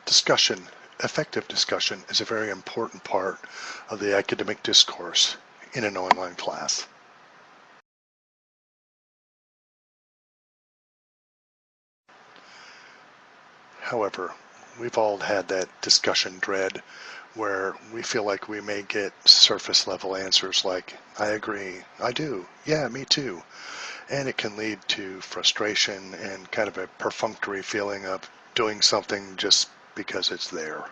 Discussion. Effective discussion is a very important part of the academic discourse in an online class. However, we've all had that discussion dread where we feel like we may get surface level answers like, I agree, I do, yeah, me too. And it can lead to frustration and kind of a perfunctory feeling of doing something just because it's there.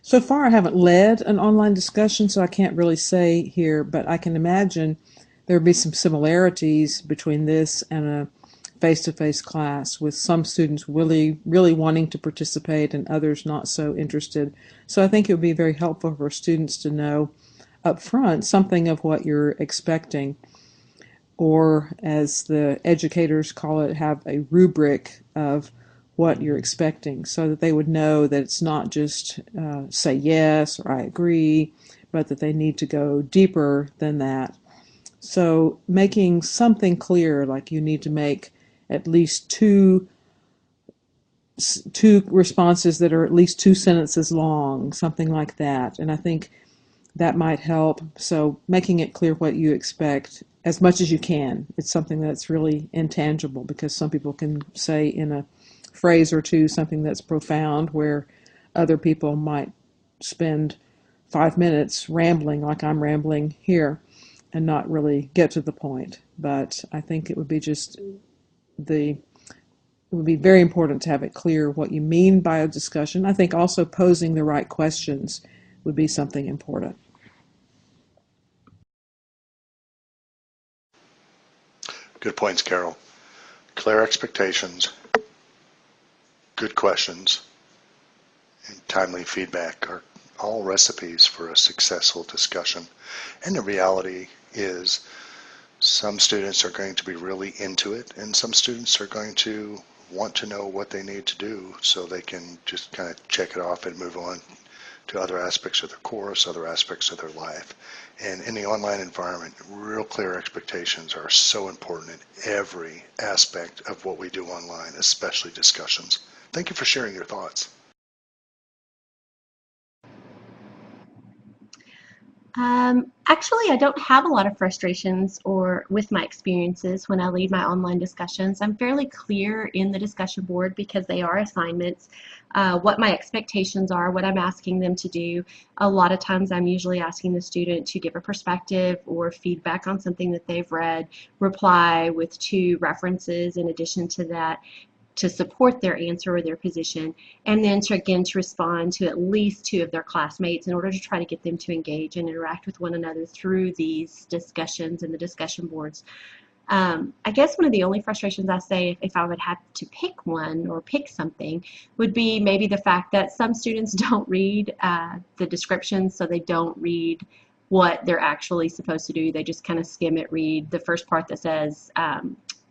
So far, I haven't led an online discussion, so I can't really say here, but I can imagine there would be some similarities between this and a face-to-face class, with some students really wanting to participate and others not so interested. So I think it would be very helpful for students to know up front something of what you're expecting, or as the educators call it, have a rubric of what you're expecting, so that they would know that it's not just say yes or I agree, but that they need to go deeper than that. So making something clear, like you need to make at least two responses that are at least 2 sentences long, something like that. And I think that might help. So making it clear what you expect as much as you can. It's something that's really intangible, because some people can say in a phrase or two something that's profound, where other people might spend 5 minutes rambling like I'm rambling here and not really get to the point. But I think it would be it would be very important to have it clear what you mean by a discussion. I think also posing the right questions would be something important. Good points, Carol. Clear expectations, good questions, and timely feedback are all recipes for a successful discussion. And the reality is some students are going to be really into it, and some students are going to want to know what they need to do so they can just kind of check it off and move on to other aspects of their course, other aspects of their life. And in the online environment, real clear expectations are so important in every aspect of what we do online, especially discussions. Thank you for sharing your thoughts. Actually, I don't have a lot of frustrations or with my experiences when I lead my online discussions. I'm fairly clear in the discussion board, because they are assignments, what my expectations are, what I'm asking them to do. A lot of times I'm usually asking the student to give a perspective or feedback on something that they've read, reply with 2 references in addition to that, to support their answer or their position, and then to respond to at least 2 of their classmates in order to try to get them to engage and interact with one another through these discussions and the discussion boards. I guess one of the only frustrations I say, if I would have to pick one or pick something, would be maybe the fact that some students don't read the descriptions, so they don't read what they're actually supposed to do. They just kind of skim it, read the first part that says,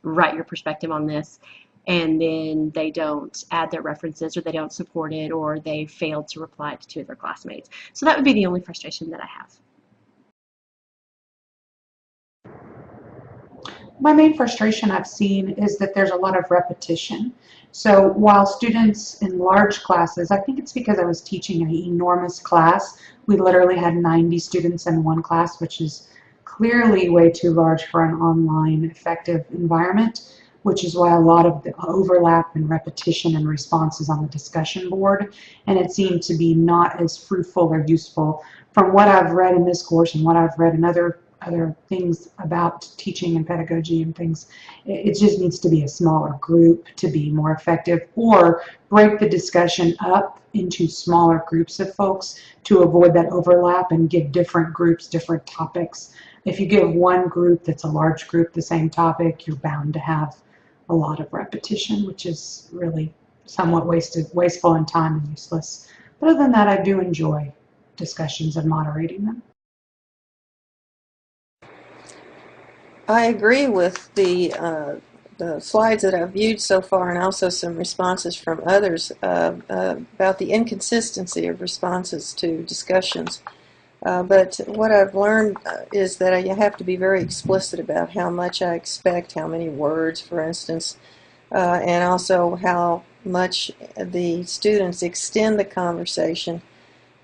write your perspective on this, and then they don't add their references, or they don't support it, or they failed to reply to 2 of their classmates. So that would be the only frustration that I have. My main frustration I've seen is that there's a lot of repetition. So while students in large classes, I think it's because I was teaching an enormous class. We literally had 90 students in one class, which is clearly way too large for an online effective environment, which is why a lot of the overlap and repetition and responses on the discussion board, and it seemed to be not as fruitful or useful. From what I've read in this course and what I've read in other things about teaching and pedagogy and things, it just needs to be a smaller group to be more effective, or break the discussion up into smaller groups of folks to avoid that overlap and give different groups different topics. If you give one group that's a large group the same topic, you're bound to have a lot of repetition, which is really somewhat wasteful in time and useless But other than that, I do enjoy discussions and moderating them. I agree with the slides that I've viewed so far, and also some responses from others about the inconsistency of responses to discussions. But what I've learned is that you have to be very explicit about how much I expect, how many words, for instance, and also how much the students extend the conversation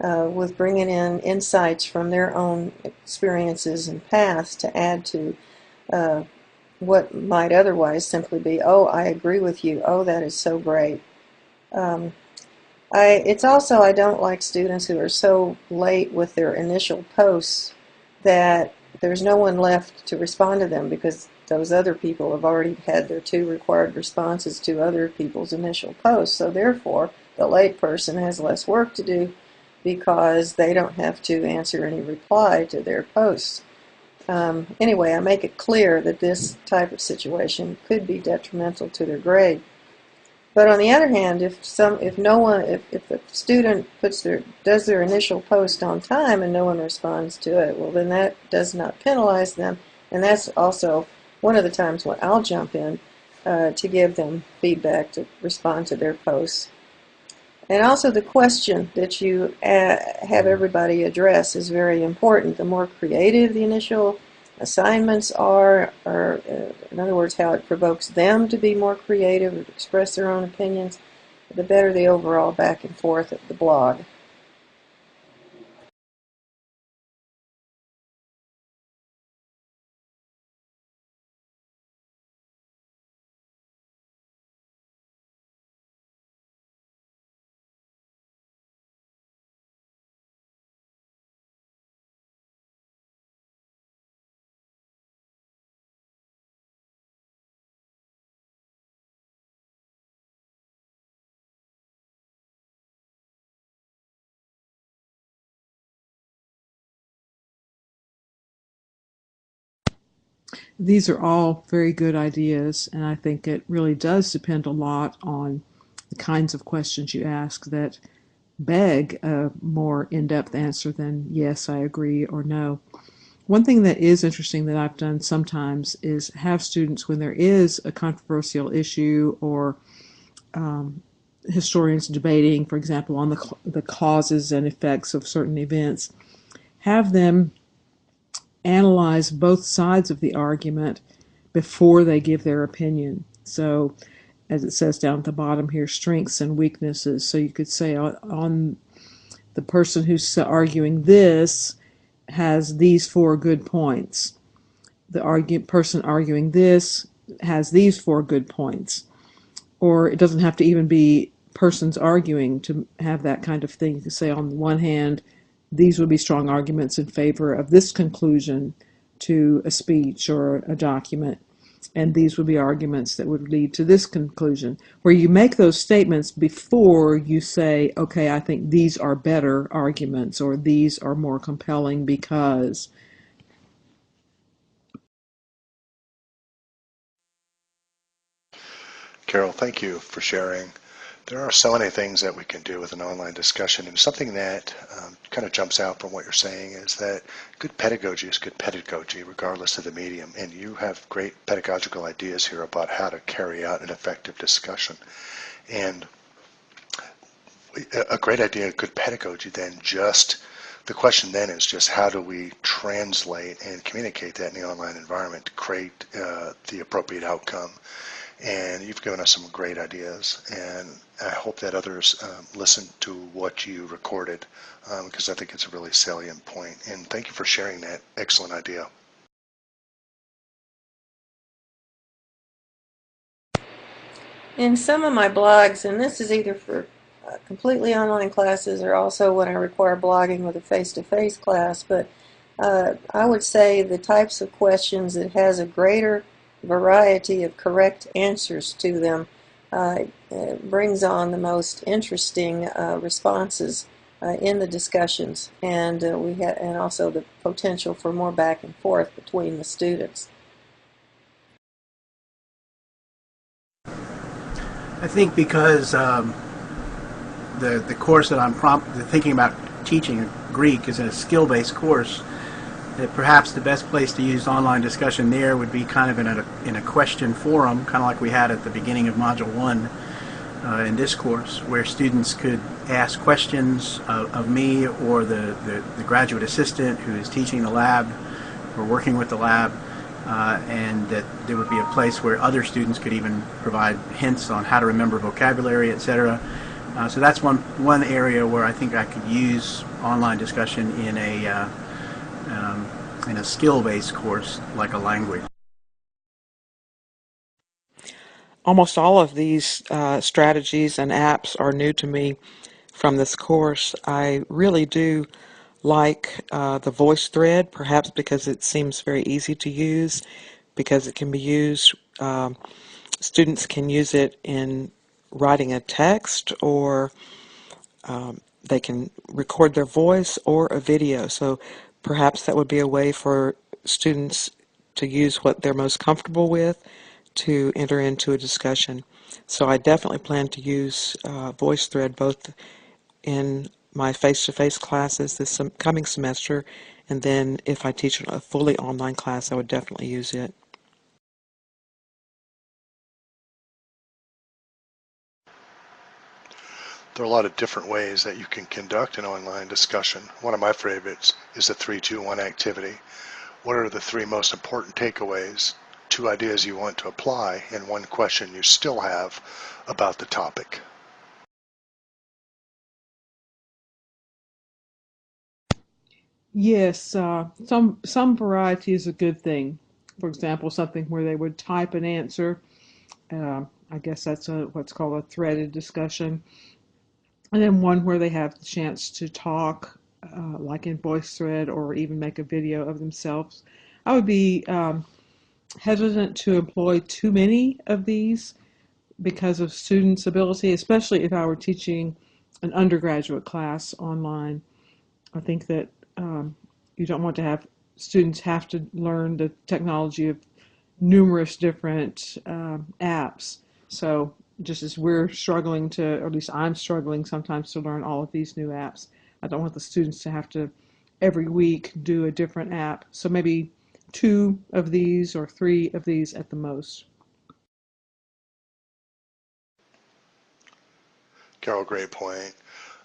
with bringing in insights from their own experiences and paths to add to what might otherwise simply be, oh, I agree with you, oh, that is so great. It's also, I don't like students who are so late with their initial posts that there's no one left to respond to them because those other people have already had their 2 required responses to other people's initial posts. So therefore, the late person has less work to do because they don't have to answer any reply to their posts. Anyway, I make it clear that this type of situation could be detrimental to their grade. But on the other hand, if the student does their initial post on time and no one responds to it, well, then that does not penalize them, and that's also one of the times when I'll jump in to give them feedback to respond to their posts. And also the question that you have everybody address is very important. The more creative the initial assignments are, or in other words, how it provokes them to be more creative or to express their own opinions, the better the overall back and forth of the blog. These are all very good ideas, and I think it really does depend a lot on the kinds of questions you ask that beg a more in-depth answer than yes, I agree, or no. One thing that is interesting that I've done sometimes is have students, when there is a controversial issue or historians debating, for example, on the causes and effects of certain events, have them analyze both sides of the argument before they give their opinion. So, as it says down at the bottom here, strengths and weaknesses. So you could say on the person who's arguing this has these 4 good points. The person arguing this has these 4 good points. Or it doesn't have to even be persons arguing to have that kind of thing. You could say on the one hand, these would be strong arguments in favor of this conclusion to a speech or a document, and these would be arguments that would lead to this conclusion, where you make those statements before you say, okay, I think these are better arguments, or these are more compelling because. Carol, thank you for sharing. There are so many things that we can do with an online discussion, and something that kind of jumps out from what you're saying is that good pedagogy is good pedagogy regardless of the medium, and you have great pedagogical ideas here about how to carry out an effective discussion. And a great idea of good pedagogy then the question then is just how do we translate and communicate that in the online environment to create the appropriate outcome. And you've given us some great ideas, and I hope that others listen to what you recorded because I think it's a really salient point. And thank you for sharing that excellent idea. In some of my blogs, and this is either for completely online classes or also when I require blogging with a face-to-face class, but I would say the types of questions that has a greater variety of correct answers to them brings on the most interesting responses in the discussions, and and also the potential for more back and forth between the students. I think because the course that I'm thinking about teaching, Greek, is a skill-based course, that perhaps the best place to use online discussion there would be kind of in a question forum, kind of like we had at the beginning of Module 1 in this course, where students could ask questions of me or the graduate assistant who is teaching the lab or working with the lab, and that there would be a place where other students could even provide hints on how to remember vocabulary, etc. So that's one area where I think I could use online discussion in a skill-based course like a language. Almost all of these strategies and apps are new to me from this course. I really do like the VoiceThread, perhaps because it seems very easy to use, because it can be used, students can use it in writing a text, or they can record their voice or a video. So perhaps that would be a way for students to use what they're most comfortable with to enter into a discussion. So I definitely plan to use VoiceThread both in my face-to-face classes this coming semester, and then if I teach a fully online class, I would definitely use it. There are a lot of different ways that you can conduct an online discussion. One of my favorites is the 3-2-1 activity. What are the 3 most important takeaways, 2 ideas you want to apply, and 1 question you still have about the topic? Yes, some variety is a good thing. For example, something where they would type an answer. I guess that's what's called a threaded discussion. And then one where they have the chance to talk, like in VoiceThread, or even make a video of themselves. I would be hesitant to employ too many of these because of students' ability, especially if I were teaching an undergraduate class online. I think that you don't want to have students have to learn the technology of numerous different apps. So just as we're struggling to, or at least I'm struggling sometimes to learn all of these new apps, I don't want the students to have to every week do a different app. So maybe 2 of these or 3 of these at the most. Carol, great point.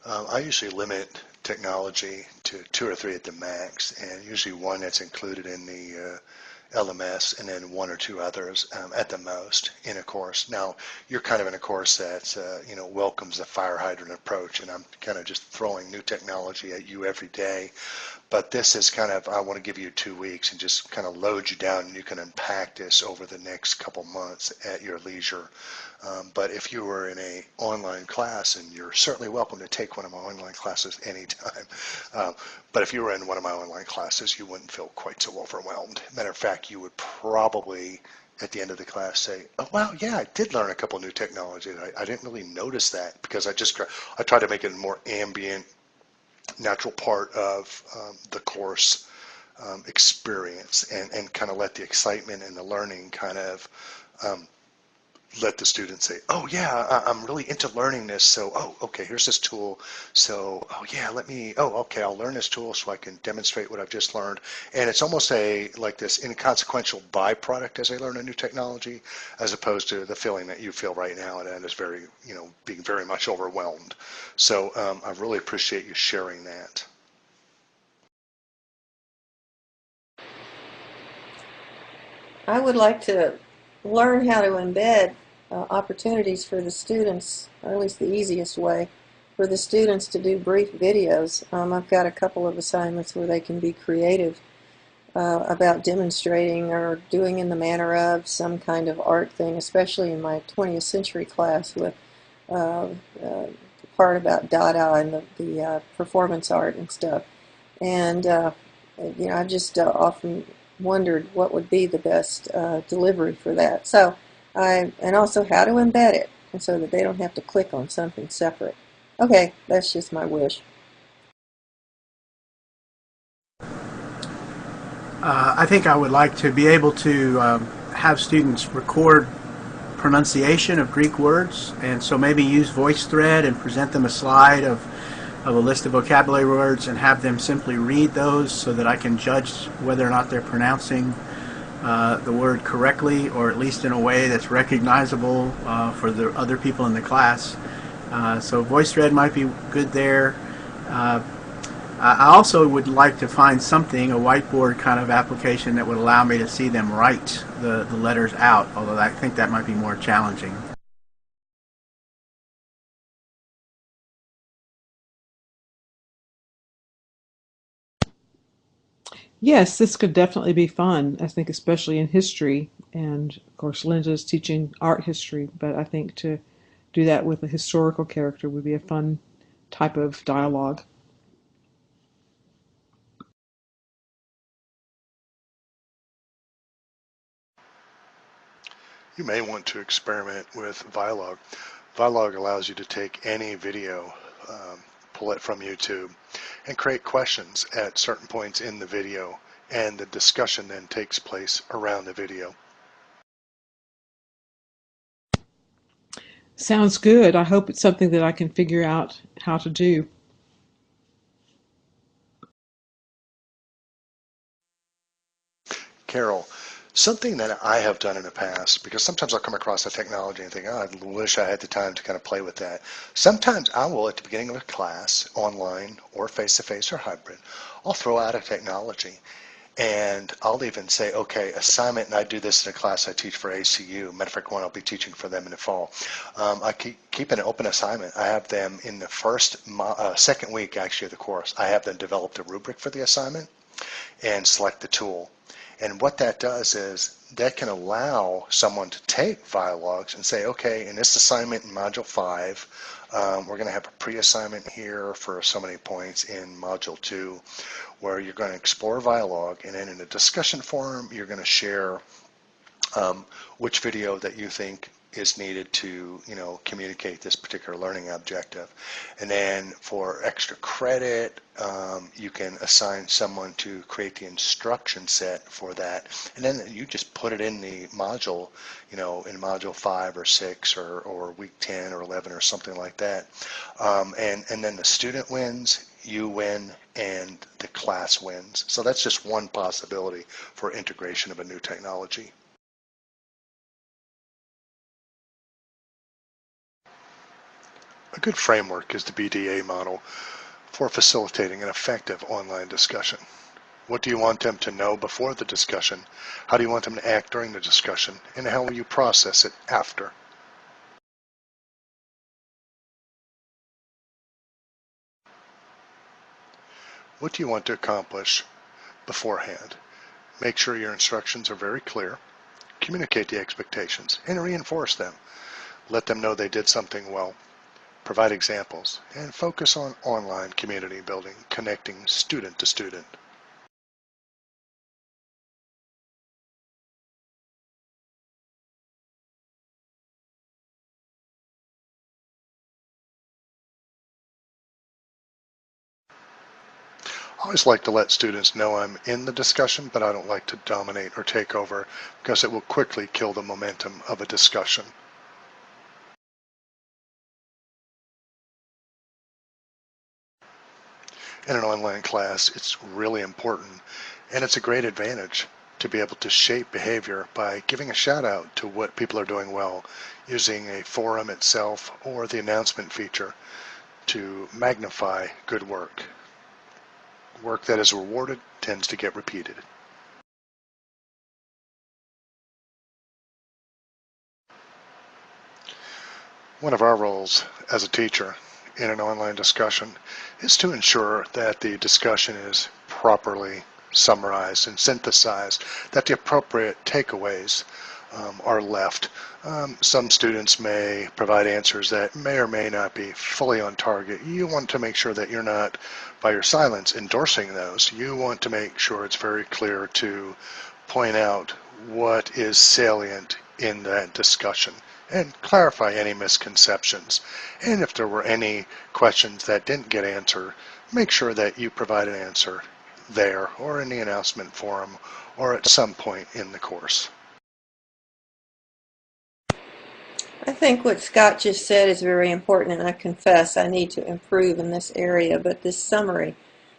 I usually limit technology to 2 or 3 at the max, and usually 1 that's included in the LMS, and then 1 or 2 others at the most in a course. Now, you're kind of in a course that welcomes the fire hydrant approach, and I'm kind of just throwing new technology at you every day. But this is kind of, I want to give you 2 weeks and just kind of load you down, and you can unpack this over the next couple months at your leisure. But if you were in an online class, and you're certainly welcome to take one of my online classes anytime, but if you were in one of my online classes, you wouldn't feel quite so overwhelmed. Matter of fact, you would probably at the end of the class say, oh wow, yeah, I did learn a couple new technologies. I didn't really notice that, because I try to make it a more ambient, natural part of the course experience, and kind of let the excitement and the learning kind of let the students say, oh yeah, I'm really into learning this, so oh okay, here's this tool, so oh yeah, okay, I'll learn this tool so I can demonstrate what I've just learned. And it's almost like this inconsequential byproduct as they learn a new technology, as opposed to the feeling that you feel right now, and is very, being very much overwhelmed. So I really appreciate you sharing that. I would like to learn how to embed opportunities for the students, or at least the easiest way, for the students to do brief videos. I've got a couple of assignments where they can be creative about demonstrating or doing in the manner of some kind of art thing, especially in my 20th century class with the part about Dada and the performance art and stuff. And I've just often wondered what would be the best delivery for that. So and also how to embed it, and so that they don't have to click on something separate. Okay, that's just my wish. I think I would like to be able to have students record pronunciation of Greek words, and so maybe use VoiceThread and present them a slide of a list of vocabulary words and have them simply read those so that I can judge whether or not they're pronouncing the word correctly, or at least in a way that's recognizable for the other people in the class. So VoiceThread might be good there. I also would like to find something, a whiteboard kind of application that would allow me to see them write the letters out, although I think that might be more challenging. Yes, this could definitely be fun. I think especially in history, and of course Linda's teaching art history, but I think to do that with a historical character would be a fun type of dialogue. You may want to experiment with Vlog. Vlog allows you to take any video, pull it from YouTube, and create questions at certain points in the video, and the discussion then takes place around the video. Sounds good. I hope it's something that I can figure out how to do. Carol, something that I have done in the past, because sometimes I'll come across a technology and think, oh, I wish I had the time to kind of play with that. Sometimes I will, at the beginning of a class, online or face-to-face or hybrid, I'll throw out a technology. And I'll even say, okay, assignment, and I do this in a class I teach for ACU. Matter of fact, one I'll be teaching for them in the fall. I keep an open assignment. I have them in the second week, actually, of the course. I have them develop the rubric for the assignment and select the tool. And what that does is that can allow someone to take Vlogs and say, okay, in this assignment in Module 5, we're going to have a pre-assignment here for so many points in Module 2, where you're going to explore Vlog, and then in a discussion forum, you're going to share which video that you think is needed to, communicate this particular learning objective. And then for extra credit, you can assign someone to create the instruction set for that. And then you just put it in the module, in module 5 or 6 or week 10 or 11 or something like that. And then the student wins, you win, and the class wins. So that's just one possibility for integration of a new technology. A good framework is the BDA model for facilitating an effective online discussion. What do you want them to know before the discussion? How do you want them to act during the discussion? And how will you process it after? What do you want to accomplish beforehand? Make sure your instructions are very clear. Communicate the expectations and reinforce them. Let them know they did something well. Provide examples, and focus on online community building, connecting student to student. I always like to let students know I'm in the discussion, but I don't like to dominate or take over, because it will quickly kill the momentum of a discussion. In an online class, it's really important, and it's a great advantage to be able to shape behavior by giving a shout out to what people are doing well, using a forum itself or the announcement feature to magnify good work. Work that is rewarded tends to get repeated. One of our roles as a teacher in an online discussion is to ensure that the discussion is properly summarized and synthesized, that the appropriate takeaways are left. Some students may provide answers that may or may not be fully on target. You want to make sure that you're not, by your silence, endorsing those. You want to make sure it's very clear to point out what is salient in that discussion and clarify any misconceptions. And if there were any questions that didn't get answered, make sure that you provide an answer there or in the announcement forum or at some point in the course. think what Scott just said is very important, and I confess I need to improve in this area, but this summary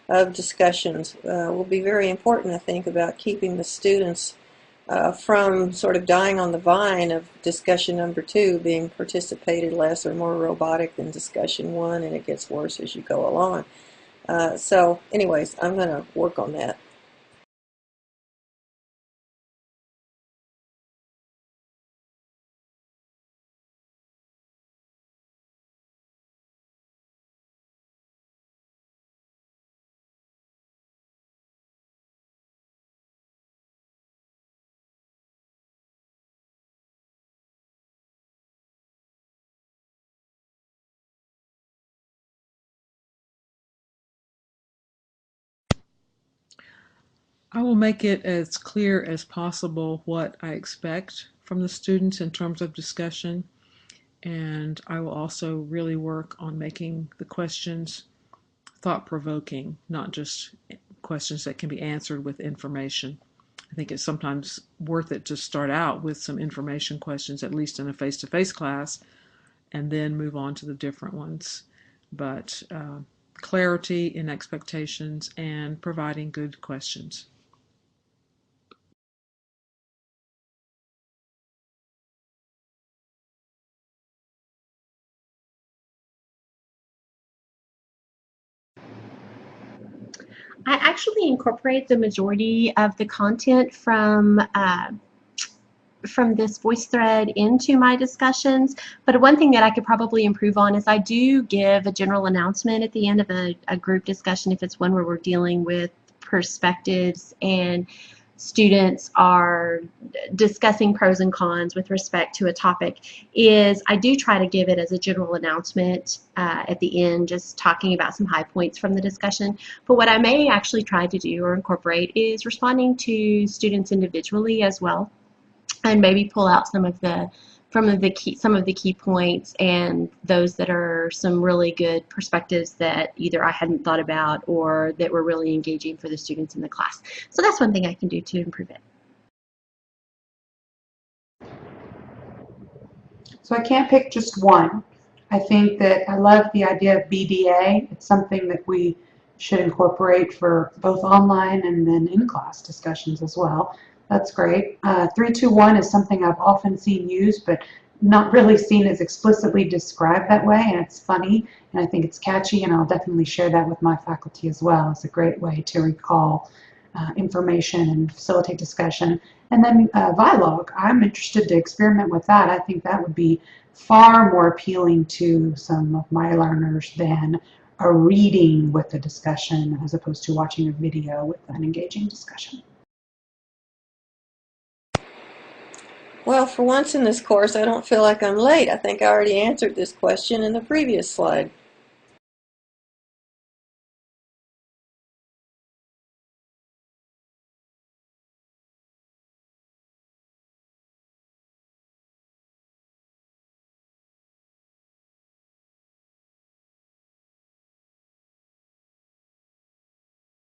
of discussions will be very important, I think, about keeping the students from sort of dying on the vine of discussion number 2 being participated less or more robotic than discussion 1, and it gets worse as you go along. So anyways, I'm going to work on that. I will make it as clear as possible what I expect from the students in terms of discussion, and I will also really work on making the questions thought-provoking, not just questions that can be answered with information. I think it's sometimes worth it to start out with some information questions, at least in a face-to-face class, and then move on to the different ones. But clarity in expectations and providing good questions. I actually incorporate the majority of the content from this voice thread into my discussions, but one thing that I could probably improve on is I do give a general announcement at the end of a group discussion if it's one where we're dealing with perspectives and students are discussing pros and cons with respect to a topic. Is I do try to give it as a general announcement at the end, just talking about some high points from the discussion. But what I may actually try to do or incorporate is responding to students individually as well, and maybe pull out some of the key points and those that are some really good perspectives that either I hadn't thought about or that were really engaging for the students in the class. So that's one thing I can do to improve it. So I can't pick just one. I think that I love the idea of BDA. It's something that we should incorporate for both online and then in-class discussions as well. That's great. 3-2-1 is something I've often seen used, but not really seen as explicitly described that way, and it's funny, and I think it's catchy, and I'll definitely share that with my faculty as well. It's a great way to recall information and facilitate discussion. And then Vilog, I'm interested to experiment with that. I think that would be far more appealing to some of my learners than a reading with a discussion as opposed to watching a video with an engaging discussion. Well, for once in this course, I don't feel like I'm late. I think I already answered this question in the previous slide.